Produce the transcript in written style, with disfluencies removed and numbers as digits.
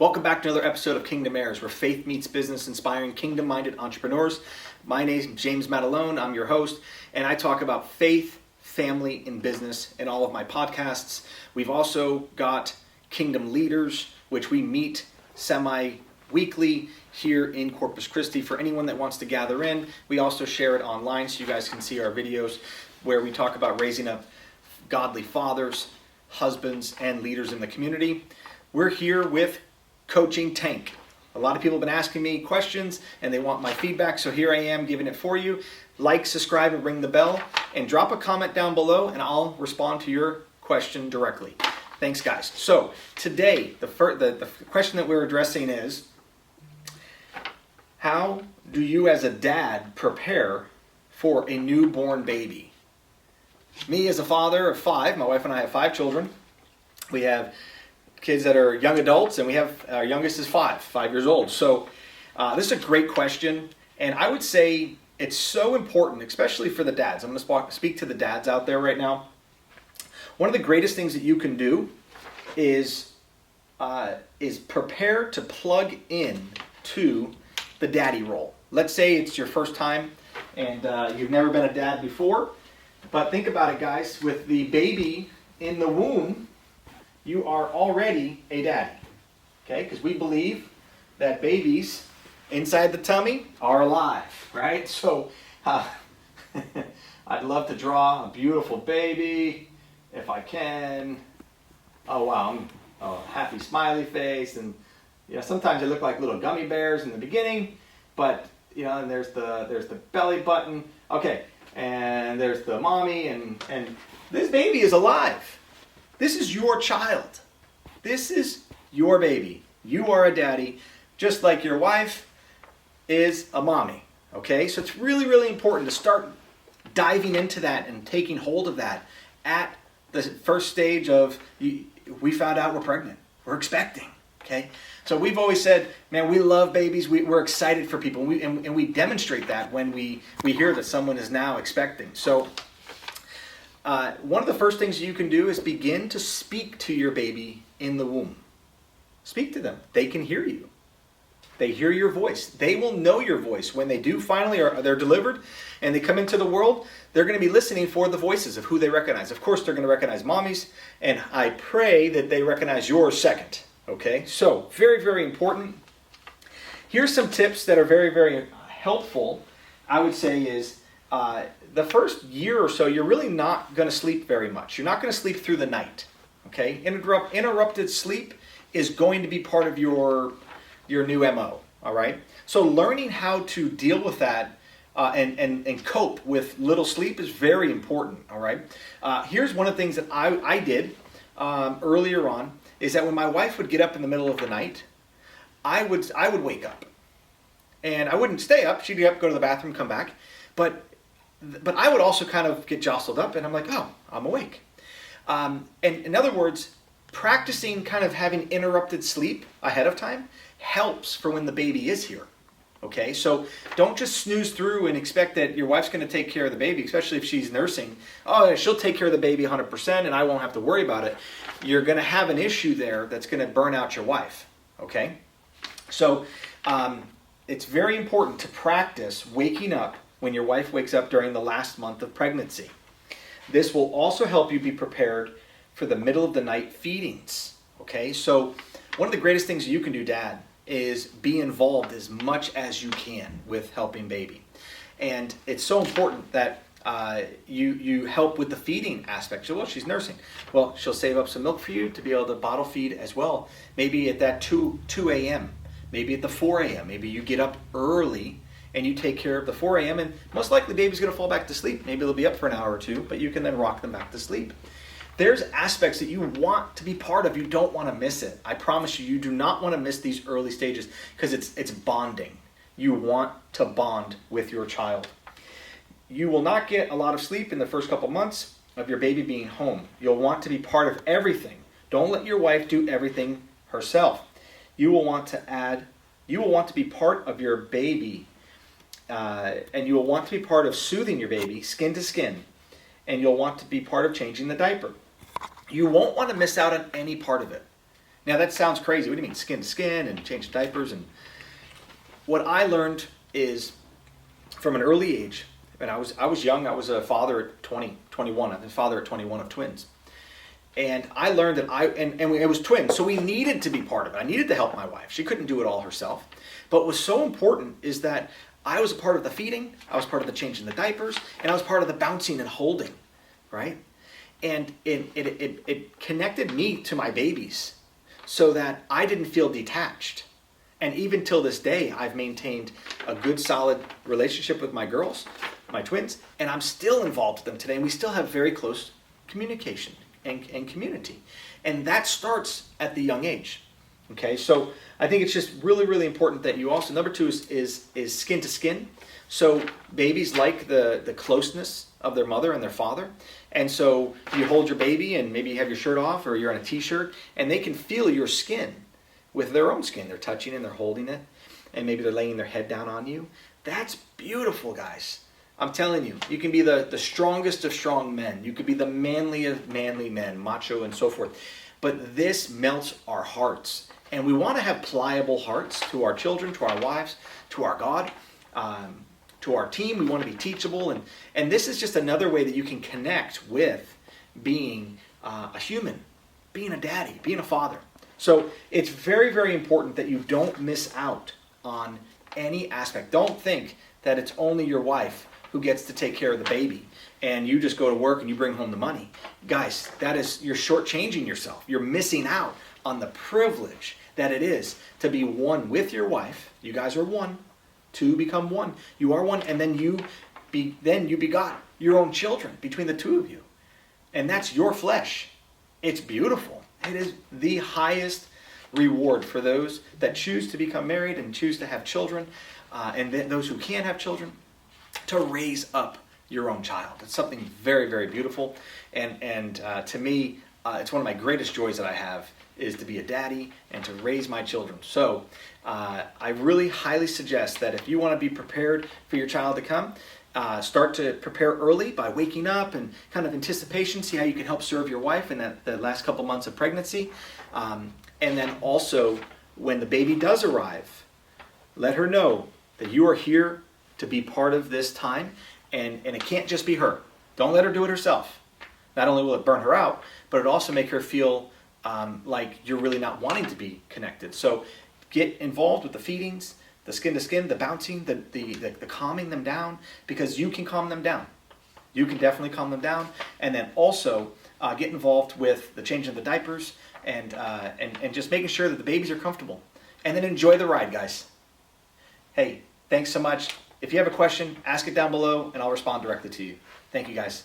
Welcome back to another episode of Kingdom Heirs, where faith meets business, inspiring kingdom-minded entrepreneurs. My name is James Matalone. I'm your host, and I talk about faith, family, and business in all of my podcasts. We've also got Kingdom Leaders, which we meet semi-weekly here in Corpus Christi for anyone that wants to gather in. We also share it online so you guys can see our videos where we talk about raising up godly fathers, husbands, and leaders in the community. We're here with Coaching Tank. A lot of people have been asking me questions and they want my feedback, so here I am giving it for you. Like, subscribe, and ring the bell, and drop a comment down below and I'll respond to your question directly. Thanks, guys. So today, the question that we're addressing is, how do you as a dad prepare for a newborn baby? Me as a father of 5, my wife and I have 5 children. We have kids that are young adults, and we have our youngest is 5 years old. So this is a great question, and I would say it's so important, especially for the dads. I'm going to speak to the dads out there right now. One of the greatest things that you can do is prepare to plug in to the daddy role. Let's say it's your first time and you've never been a dad before, but think about it, guys. With the baby in the womb, you are already a daddy, okay? Because we believe that babies inside the tummy are alive, right? So I'd love to draw a beautiful baby if I can. Oh wow, happy smiley face, and sometimes they look like little gummy bears in the beginning, but and there's the belly button, okay, and there's the mommy, and this baby is alive. This is your child. This is your baby. You are a daddy, just like your wife is a mommy. Okay? So it's really, really important to start diving into that and taking hold of that at the first stage of, we found out we're pregnant. We're expecting. Okay? So we've always said, man, we love babies. We're excited for people. And we demonstrate that when we hear that someone is now expecting. So one of the first things you can do is begin to speak to your baby in the womb. Speak to them. They can hear you. They hear your voice. They will know your voice when they do finally, or they're delivered and they come into the world. They're going to be listening for the voices of who they recognize. Of course, they're going to recognize mommy's, and I pray that they recognize yours second. Okay, so very, very important. Here's some tips that are very, very helpful. I would say is, the first year or so, you're really not going to sleep very much. You're not going to sleep through the night. Okay? Interrupted sleep is going to be part of your new MO. All right? So learning how to deal with that and cope with little sleep is very important. All right? Here's one of the things that I did earlier on, is that when my wife would get up in the middle of the night, I would wake up. And I wouldn't stay up. She'd get up, go to the bathroom, come back. But I would also kind of get jostled up, and I'm like, oh, I'm awake. And in other words, practicing kind of having interrupted sleep ahead of time helps for when the baby is here. Okay, so don't just snooze through and expect that your wife's going to take care of the baby, especially if she's nursing. Oh, she'll take care of the baby 100% and I won't have to worry about it. You're going to have an issue there that's going to burn out your wife. Okay, so it's very important to practice waking up when your wife wakes up during the last month of pregnancy. This will also help you be prepared for the middle of the night feedings. Okay, so one of the greatest things you can do, Dad, is be involved as much as you can with helping baby. And it's so important that you help with the feeding aspect. So, well, she's nursing. Well, she'll save up some milk for you to be able to bottle feed as well. Maybe at that 2 a.m., maybe at the 4 a.m., maybe you get up early and you take care of the 4 a.m. and most likely baby's going to fall back to sleep. Maybe they'll be up for an hour or two, but you can then rock them back to sleep. There's aspects that you want to be part of. You don't want to miss it. I promise you, you do not want to miss these early stages because it's bonding. You want to bond with your child. You will not get a lot of sleep in the first couple months of your baby being home. You'll want to be part of everything. Don't let your wife do everything herself. You will want to be part of your baby. And you will want to be part of soothing your baby skin to skin, and you'll want to be part of changing the diaper. You won't want to miss out on any part of it. Now that sounds crazy. What do you mean skin to skin and change diapers? And what I learned is from an early age, and I was young. I was a father at 21. I'm a father at 21 of twins. And I learned that it was twins, so we needed to be part of it. I needed to help my wife. She couldn't do it all herself. But what was so important is that I was a part of the feeding, I was part of the changing the diapers, and I was part of the bouncing and holding, right? And it connected me to my babies so that I didn't feel detached. And even till this day, I've maintained a good, solid relationship with my girls, my twins, and I'm still involved with them today, and we still have very close communication and community. And that starts at the young age. Okay, so I think it's just really, really important that you also, number 2 is skin to skin. So babies like the closeness of their mother and their father. And so you hold your baby and maybe you have your shirt off or you're in a t-shirt and they can feel your skin with their own skin. They're touching and they're holding it and maybe they're laying their head down on you. That's beautiful, guys. I'm telling you, you can be the strongest of strong men. You could be the manly of manly men, macho and so forth. But this melts our hearts. And we want to have pliable hearts to our children, to our wives, to our God, to our team. We want to be teachable. And this is just another way that you can connect with being a human, being a daddy, being a father. So it's very, very important that you don't miss out on any aspect. Don't think that it's only your wife who gets to take care of the baby and you just go to work and you bring home the money. Guys, you're shortchanging yourself. You're missing out on the privilege that it is to be one with your wife. You guys are one. 2 become one. You are one, and then you begot your own children between the 2 of you. And that's your flesh. It's beautiful. It is the highest reward for those that choose to become married and choose to have children, and then those who can't have children, to raise up your own child. It's something very, very beautiful. And to me, it's one of my greatest joys that I have is to be a daddy and to raise my children. So I really highly suggest that if you want to be prepared for your child to come, start to prepare early by waking up and kind of anticipation, see how you can help serve your wife in the last couple months of pregnancy. And then also, when the baby does arrive, let her know that you are here to be part of this time, and it can't just be her. Don't let her do it herself. Not only will it burn her out, but it'll also make her feel like you're really not wanting to be connected. So get involved with the feedings, the skin to skin, the bouncing, the calming them down, because you can calm them down. You can definitely calm them down. And then also get involved with the changing of the diapers and just making sure that the babies are comfortable. And then enjoy the ride, guys. Hey, thanks so much. If you have a question, ask it down below and I'll respond directly to you. Thank you, guys.